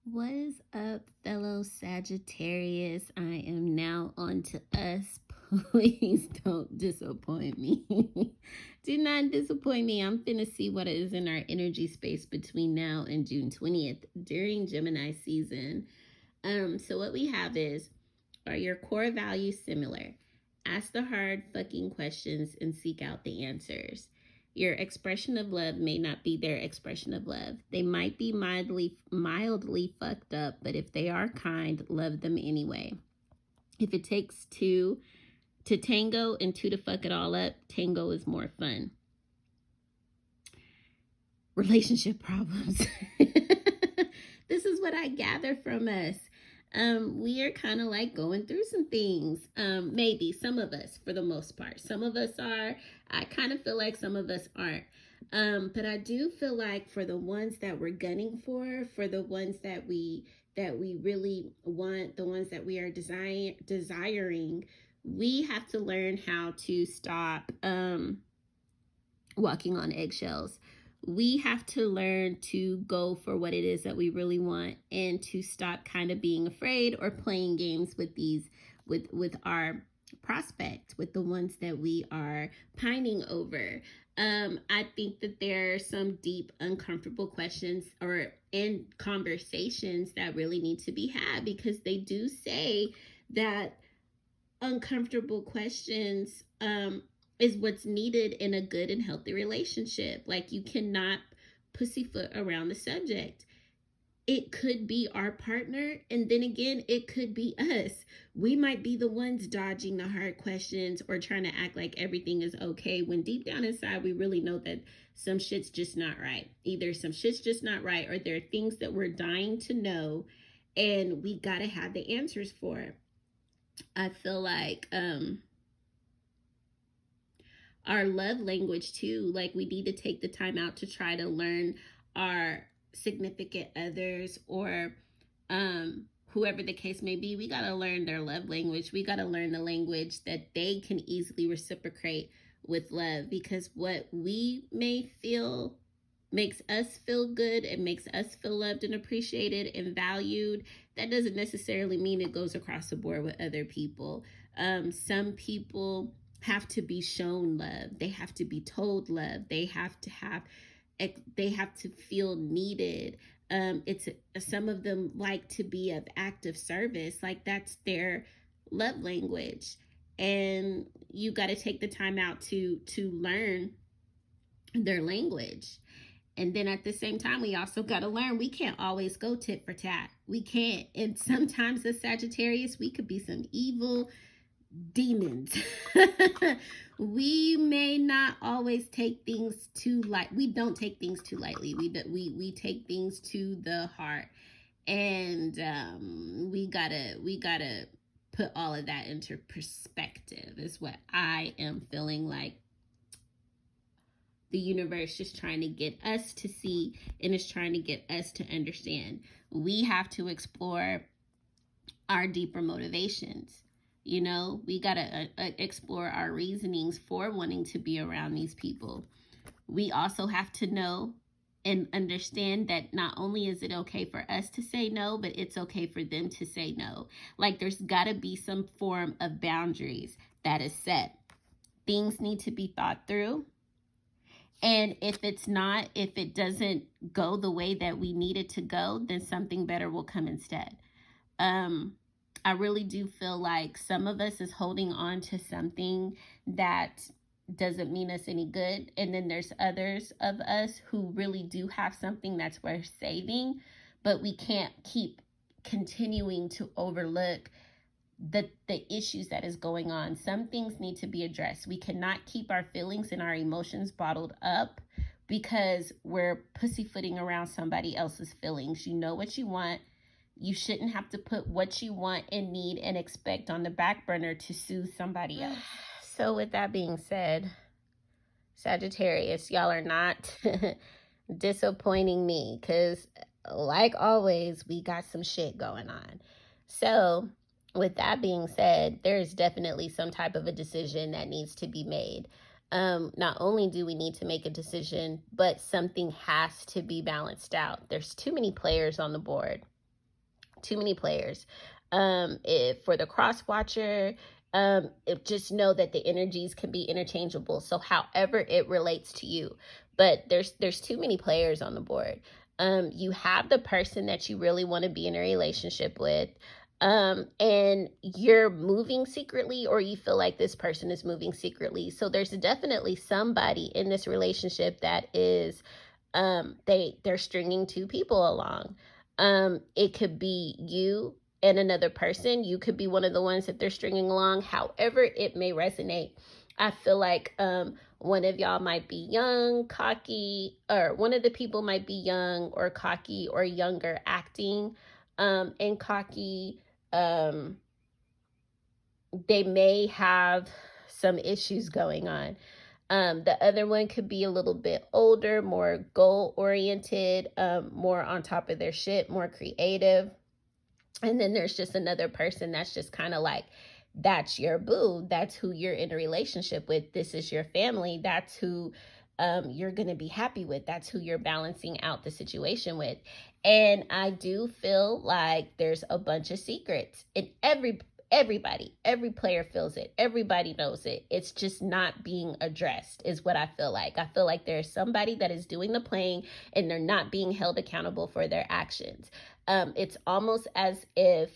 What is up, fellow Sagittarius? I am now on to us. Please don't disappoint me. Do not disappoint me. I'm finna see what is in our energy space between now and June 20th during Gemini season. So what we have is, are your core values similar? Ask the hard fucking questions and seek out the answers. Your expression of love may not be their expression of love. They might be mildly fucked up, but if they are kind, love them anyway. If it takes two to tango and two to fuck it all up, tango is more fun. Relationship problems. This is what I gather from us. We are kind of like going through some things. Maybe some of us, for the most part. Some of us are. I kind of feel like some of us aren't. But I do feel like for the ones that we're gunning for the ones that we really want, the ones that we are desiring, we have to learn how to stop walking on eggshells. We have to learn to go for what it is that we really want and to stop kind of being afraid or playing games with these with our prospect, with the ones that we are pining over. I think that there are some deep uncomfortable questions or in conversations that really need to be had, because they do say that uncomfortable questions is what's needed in a good and healthy relationship. Like, you cannot pussyfoot around the subject. It could be our partner, and then again, it could be us. We might be the ones dodging the hard questions or trying to act like everything is okay, when deep down inside, we really know that some shit's just not right. Either some shit's just not right, or there are things that we're dying to know, and we gotta have the answers for it. I feel like our love language too, like we need to take the time out to try to learn our significant others, or whoever the case may be. We got to learn their love language. We got to learn the language that they can easily reciprocate with love, because what we may feel makes us feel good and makes us feel loved and appreciated and valued, that doesn't necessarily mean it goes across the board with other people. Some people have to be shown love. They have to be told love. They have to feel needed. It's some of them like to be of active service. Like, that's their love language. And you got to take the time out to learn their language. And then at the same time, we also got to learn we can't always go tit for tat. We can't. And sometimes as Sagittarius, we could be some evil demons. We may not always take things too light. We don't take things too lightly. We take things to the heart. And we gotta put all of that into perspective, is what I am feeling like the universe is trying to get us to see, and is trying to get us to understand. We have to explore our deeper motivations. You know, we got to explore our reasonings for wanting to be around these people. We also have to know and understand that not only is it okay for us to say no, but it's okay for them to say no. Like, there's got to be some form of boundaries that is set. Things need to be thought through. And if it doesn't go the way that we need it to go, then something better will come instead. I really do feel like some of us is holding on to something that doesn't mean us any good. And then there's others of us who really do have something that's worth saving, but we can't keep continuing to overlook the issues that is going on. Some things need to be addressed. We cannot keep our feelings and our emotions bottled up because we're pussyfooting around somebody else's feelings. You know what you want. You shouldn't have to put what you want and need and expect on the back burner to soothe somebody else. So with that being said, Sagittarius, y'all are not disappointing me, because like always, we got some shit going on. So with that being said, there is definitely some type of a decision that needs to be made. Not only do we need to make a decision, but something has to be balanced out. There's too many players on the board. Too many players. For the cross watcher, just know that the energies can be interchangeable. So however it relates to you, but there's too many players on the board. You have the person that you really want to be in a relationship with, and you're moving secretly, or you feel like this person is moving secretly. So there's definitely somebody in this relationship that is, they're stringing two people along. It could be you and another person. You could be one of the ones that they're stringing along. However it may resonate, I feel like one of y'all might be young, cocky, or one of the people might be young or cocky or younger acting, and cocky. They may have some issues going on. The other one could be a little bit older, more goal oriented, more on top of their shit, more creative. And then there's just another person that's just kind of like, that's your boo. That's who you're in a relationship with. This is your family. That's who you're going to be happy with. That's who you're balancing out the situation with. And I do feel like there's a bunch of secrets. And every player feels it. Everybody knows it. It's just not being addressed is what I feel like. I feel like there's somebody that is doing the playing and they're not being held accountable for their actions. It's almost as if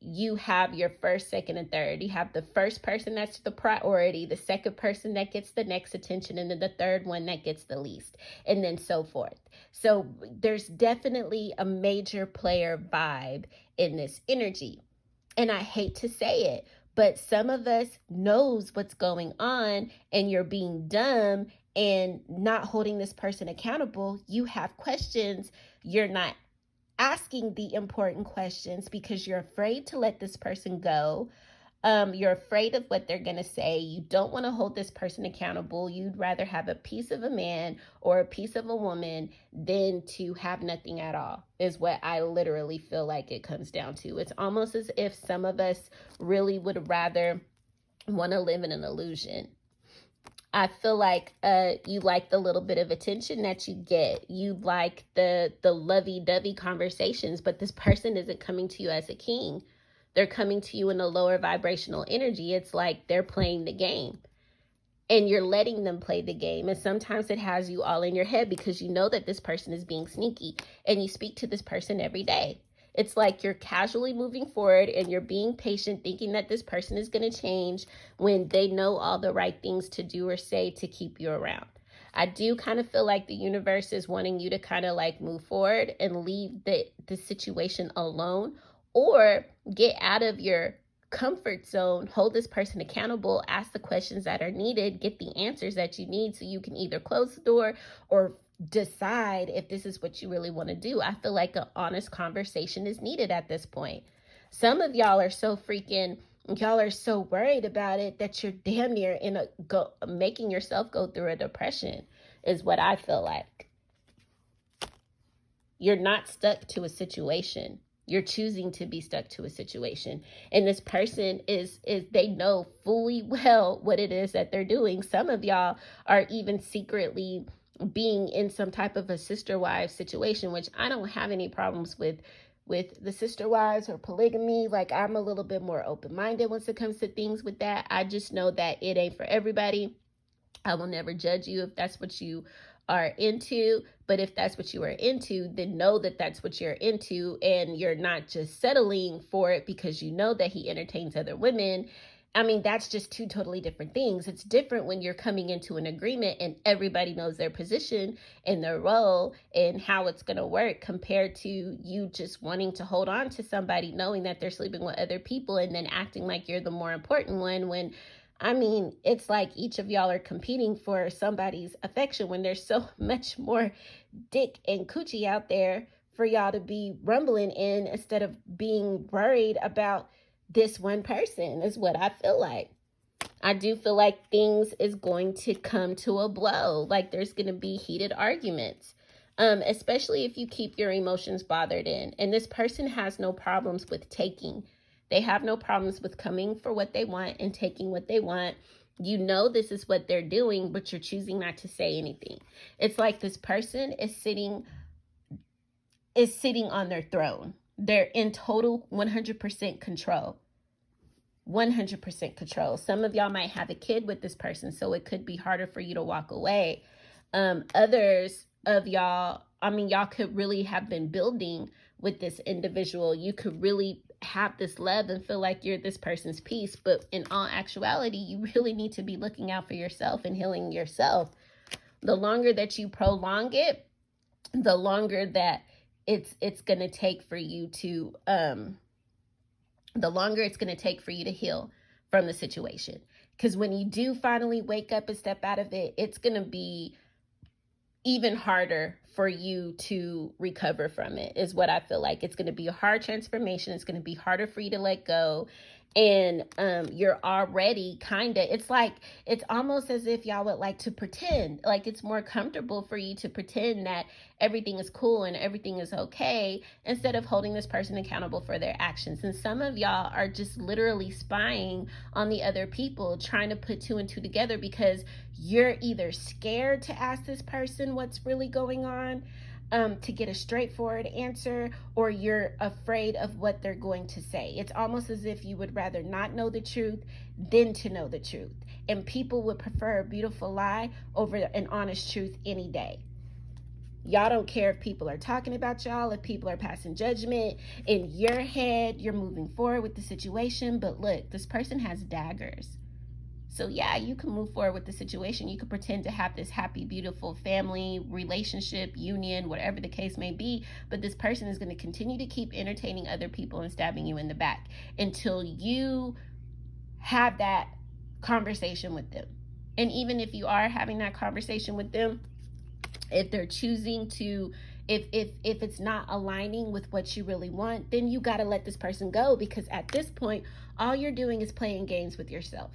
you have your first, second, and third. You have the first person that's the priority, the second person that gets the next attention, and then the third one that gets the least, and then so forth. So there's definitely a major player vibe in this energy. And I hate to say it, but some of us knows what's going on, and you're being dumb and not holding this person accountable. You have questions. You're not asking the important questions because you're afraid to let this person go. You're afraid of what they're going to say. You don't want to hold this person accountable. You'd rather have a piece of a man or a piece of a woman than to have nothing at all, is what I literally feel like it comes down to. It's almost as if some of us really would rather want to live in an illusion. I feel like you like the little bit of attention that you get. You like the lovey-dovey conversations, but this person isn't coming to you as a king. They're coming to you in a lower vibrational energy. It's like they're playing the game and you're letting them play the game. And sometimes it has you all in your head because you know that this person is being sneaky and you speak to this person every day. It's like you're casually moving forward and you're being patient, thinking that this person is going to change when they know all the right things to do or say to keep you around. I do kind of feel like the universe is wanting you to kind of like move forward and leave the situation alone, or get out of your comfort zone, hold this person accountable, ask the questions that are needed, get the answers that you need so you can either close the door or decide if this is what you really want to do. I feel like an honest conversation is needed at this point. Some of y'all are so worried about it that you're damn near making yourself go through a depression, is what I feel like. You're not stuck to a situation. You're choosing to be stuck to a situation. And this person is they know fully well what it is that they're doing. Some of y'all are even secretly being in some type of a sister wives situation, which I don't have any problems with the sister wives or polygamy. Like, I'm a little bit more open-minded once it comes to things with that. I just know that it ain't for everybody. I will never judge you if that's what you are into, but if that's what you are into, then know that that's what you're into, and you're not just settling for it because you know that he entertains other women. I mean, that's just two totally different things. It's different when you're coming into an agreement and everybody knows their position and their role and how it's going to work, compared to you just wanting to hold on to somebody knowing that they're sleeping with other people and then acting like you're the more important one, when I mean, it's like each of y'all are competing for somebody's affection when there's so much more dick and coochie out there for y'all to be rumbling in, instead of being worried about this one person, is what I feel like. I do feel like things is going to come to a blow. Like, there's going to be heated arguments, especially if you keep your emotions bothered in. And this person has no problems with taking. They have no problems with coming for what they want and taking what they want. You know this is what they're doing, but you're choosing not to say anything. It's like this person is sitting on their throne. They're in total 100% control. 100% control. Some of y'all might have a kid with this person, so it could be harder for you to walk away. Others of y'all, I mean, y'all could really have been building with this individual. You could really have this love and feel like you're this person's piece, but in all actuality, you really need to be looking out for yourself and healing yourself. The longer that you prolong it, the longer that it's going to take for you to the longer it's going to take for you to heal from the situation. Because when you do finally wake up and step out of it, it's going to be even harder for you to recover from it, is what I feel like. It's going to be a hard transformation. It's going to be harder for you to let go. And you're already it's almost as if y'all would like to pretend like it's more comfortable for you to pretend that everything is cool and everything is okay, instead of holding this person accountable for their actions. And some of y'all are just literally spying on the other people, trying to put two and two together, because you're either scared to ask this person what's really going on, to get a straightforward answer, or you're afraid of what they're going to say. It's almost as if you would rather not know the truth than to know the truth. And people would prefer a beautiful lie over an honest truth any day. Y'all don't care if people are talking about y'all, if people are passing judgment. In your head, you're moving forward with the situation. But look, this person has daggers. So yeah, you can move forward with the situation. You can pretend to have this happy, beautiful family, relationship, union, whatever the case may be. But this person is going to continue to keep entertaining other people and stabbing you in the back until you have that conversation with them. And even if you are having that conversation with them, if they're choosing to, if it's not aligning with what you really want, then you got to let this person go. Because at this point, all you're doing is playing games with yourself.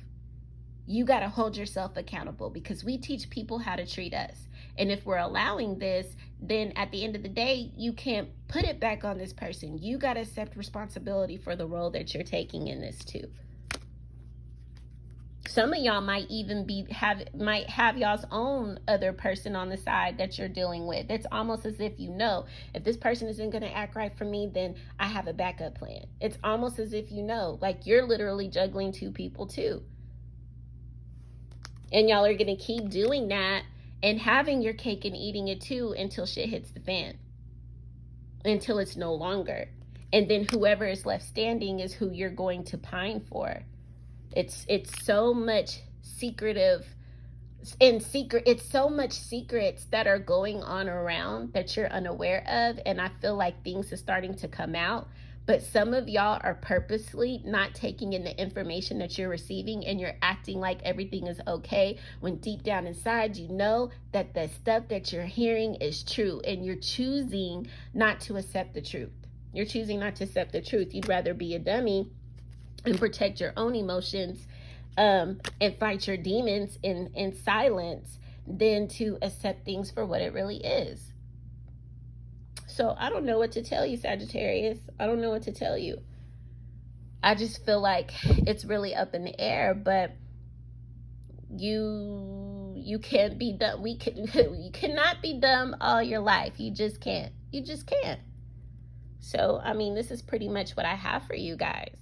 You got to hold yourself accountable, because we teach people how to treat us. And if we're allowing this, then at the end of the day, you can't put it back on this person. You got to accept responsibility for the role that you're taking in this too. Some of y'all might even have y'all's own other person on the side that you're dealing with. It's almost as if if this person isn't going to act right for me, then I have a backup plan. It's almost as if like you're literally juggling two people too. And y'all are going to keep doing that and having your cake and eating it too until shit hits the fan. Until it's no longer. And then whoever is left standing is who you're going to pine for. It's so much secretive and secret. It's so much secrets that are going on around that you're unaware of. And I feel like things are starting to come out. But some of y'all are purposely not taking in the information that you're receiving, and you're acting like everything is okay, when deep down inside you know that the stuff that you're hearing is true, and you're choosing not to accept the truth. You're choosing not to accept the truth. You'd rather be a dummy and protect your own emotions and fight your demons in silence than to accept things for what it really is. So I don't know what to tell you, Sagittarius. I don't know what to tell you. I just feel like it's really up in the air, but you can't be dumb. You cannot be dumb all your life. You just can't. You just can't. So, I mean, this is pretty much what I have for you guys.